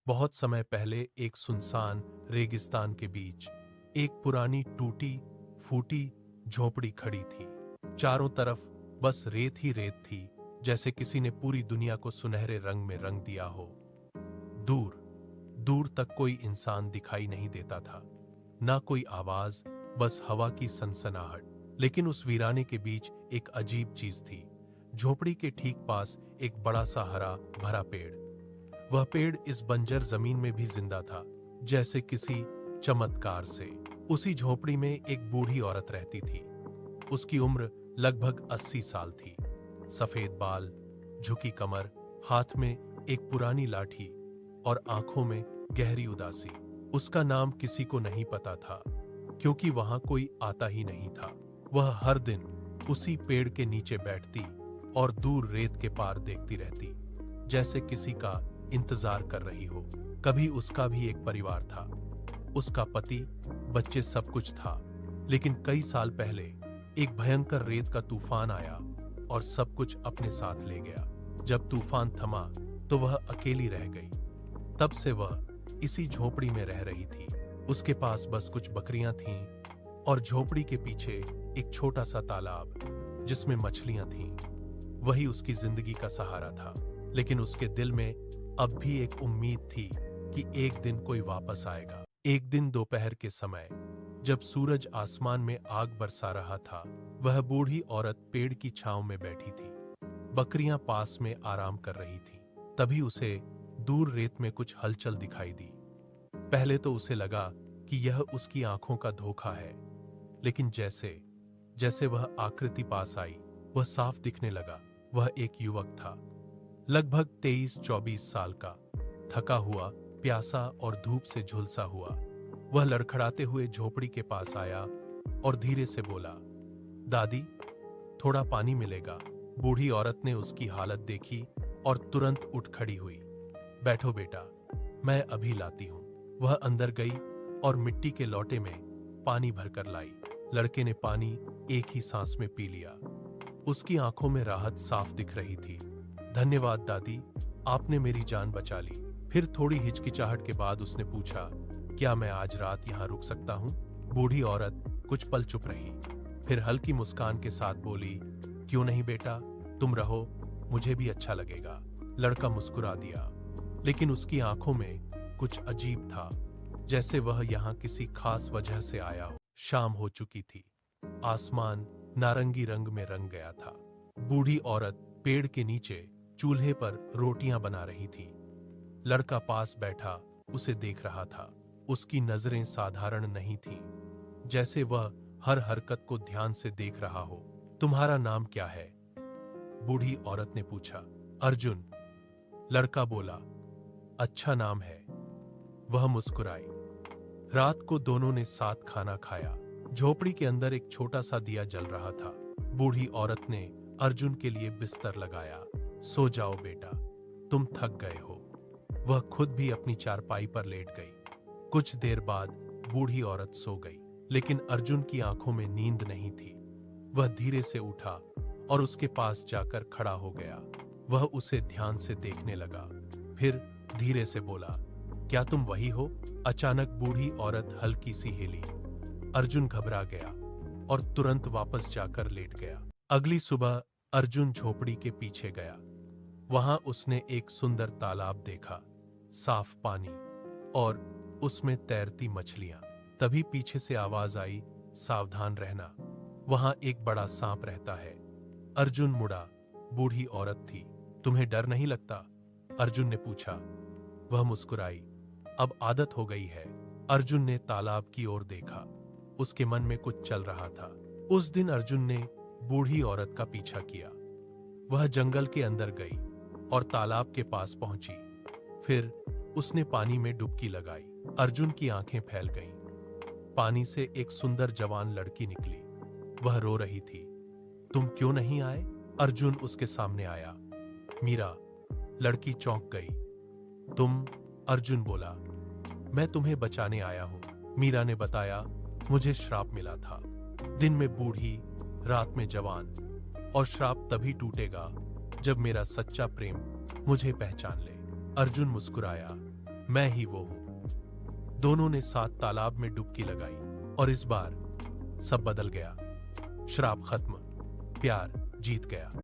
बहुत समय पहले एक सुनसान रेगिस्तान के बीच एक पुरानी टूटी फूटी झोपड़ी खड़ी थी। चारों तरफ बस रेत ही रेत थी, जैसे किसी ने पूरी दुनिया को सुनहरे रंग में रंग दिया हो। दूर दूर तक कोई इंसान दिखाई नहीं देता था, ना कोई आवाज, बस हवा की सनसनाहट। लेकिन उस वीराने के बीच एक अजीब चीज थी। झोपड़ी के ठीक पास एक बड़ा सा हरा भरा पेड़। वह पेड़ इस बंजर जमीन में भी जिंदा था, जैसे किसी चमत्कार से। उसी झोपड़ी में एक बूढ़ी औरत रहती थी। उसकी उम्र लगभग 80 साल थी। सफेद बाल, झुकी कमर, हाथ में एक पुरानी लाठी और आंखों में गहरी उदासी। उसका नाम किसी को नहीं पता था, क्योंकि वहां कोई आता ही नहीं था। वह हर दिन उसी पेड़ के नीचे बैठती और दूर रेत के पार देखती रहती, जैसे किसी का इंतजार कर रही हो। कभी उसका भी एक परिवार था, उसका पति, बच्चे, सब कुछ था। लेकिन कई साल पहले एक भयंकर रेत का तूफान आया और सब कुछ अपने साथ ले गया। जब तूफान थमा तो वह अकेली रह गई। तब से वह इसी झोपड़ी में रह रही थी। उसके पास बस कुछ बकरियां थीं और झोपड़ी के पीछे एक छोटा सा तालाब जिसमें मछलियां थीं। वही उसकी जिंदगी का सहारा था। लेकिन उसके दिल में अब भी एक उम्मीद थी कि एक दिन कोई वापस आएगा। एक दिन दोपहर के समय, जब सूरज आसमान में आग बरसा रहा था, वह बूढ़ी औरत पेड़ की छांव में बैठी थी। बकरियां पास में आराम कर रही थीं। तभी उसे दूर रेत में कुछ हलचल दिखाई दी। पहले तो उसे लगा कि यह उसकी आंखों का धोखा है, लेकिन जैसे जैसे वह आकृति पास आई, वह साफ दिखने लगा। वह एक युवक था, लगभग 23-24 साल का, थका हुआ, प्यासा और धूप से झुलसा हुआ। वह लड़खड़ाते हुए झोपड़ी के पास आया और धीरे से बोला, दादी, थोड़ा पानी मिलेगा? बूढ़ी औरत ने उसकी हालत देखी और तुरंत उठ खड़ी हुई। बैठो बेटा, मैं अभी लाती हूं। वह अंदर गई और मिट्टी के लोटे में पानी भरकर लाई। लड़के ने पानी एक ही सांस में पी लिया। उसकी आंखों में राहत साफ दिख रही थी। धन्यवाद दादी, आपने मेरी जान बचा ली। फिर थोड़ी हिचकिचाहट के बाद उसने पूछा, क्या मैं आज रात यहां रुक सकता हूं? बूढ़ी औरत कुछ पल चुप रही, फिर हल्की मुस्कान के साथ बोली, क्यों नहीं बेटा, तुम रहो, मुझे भी अच्छा लगेगा। लड़का मुस्कुरा दिया, लेकिन उसकी आंखों में कुछ अजीब था, जैसे वह यहां किसी खास वजह से आया हो। शाम हो चुकी थी। आसमान नारंगी रंग में रंग गया था। बूढ़ी औरत पेड़ के नीचे चूल्हे पर रोटियां बना रही थी। लड़का पास बैठा उसे देख रहा था। उसकी नजरें साधारण नहीं थीं, जैसे वह हर हरकत को ध्यान से देख रहा हो। तुम्हारा नाम क्या है? बूढ़ी औरत ने पूछा। अर्जुन, लड़का बोला। अच्छा नाम है। वह मुस्कुराई। रात को दोनों ने साथ खाना खाया। झोपड़ी के अंदर एक छोटा सा दिया जल रहा था। बूढ़ी औरत ने अर्जुन के लिए बिस्तर लगाया। सो जाओ बेटा, तुम थक गए हो। वह खुद भी अपनी चारपाई पर लेट गई। कुछ देर बाद बूढ़ी औरत सो गई, लेकिन अर्जुन की आंखों में नींद नहीं थी। वह धीरे से उठा और उसके पास जाकर खड़ा हो गया। वह उसे ध्यान से देखने लगा, फिर धीरे से बोला, क्या तुम वही हो? अचानक बूढ़ी औरत हल्की सी हिली। अर्जुन घबरा गया और तुरंत वापस जाकर लेट गया। अगली सुबह अर्जुन झोपड़ी के पीछे गया। वहां उसने एक सुंदर तालाब देखा, साफ पानी और उसमें तैरती मछलियां। तभी पीछे से आवाज आई, सावधान रहना, वहां एक बड़ा सांप रहता है। अर्जुन मुड़ा। बूढ़ी औरत थी। तुम्हें डर नहीं लगता? अर्जुन ने पूछा। वह मुस्कुराई। अब आदत हो गई है। अर्जुन ने तालाब की ओर देखा। उसके मन में कुछ चल रहा था। उस दिन अर्जुन ने बूढ़ी औरत का पीछा किया। वह जंगल के अंदर गई और तालाब के पास पहुंची। फिर उसने पानी में डुबकी लगाई। अर्जुन की आंखें फैल गईं। पानी से एक सुंदर जवान लड़की निकली। वह रो रही थी। तुम क्यों नहीं आए? अर्जुन उसके सामने आया। मीरा। लड़की चौंक गई। तुम? अर्जुन बोला। मैं तुम्हें बचाने आया हूं। मीरा ने बताया, मुझे श्राप मिला था। दिन में बूढ़ी, रात में जवान, और श्राप तभी टूटेगा जब मेरा सच्चा प्रेम मुझे पहचान ले। अर्जुन मुस्कुराया। मैं ही वो हूं। दोनों ने साथ तालाब में डुबकी लगाई और इस बार सब बदल गया। श्राप खत्म, प्यार जीत गया।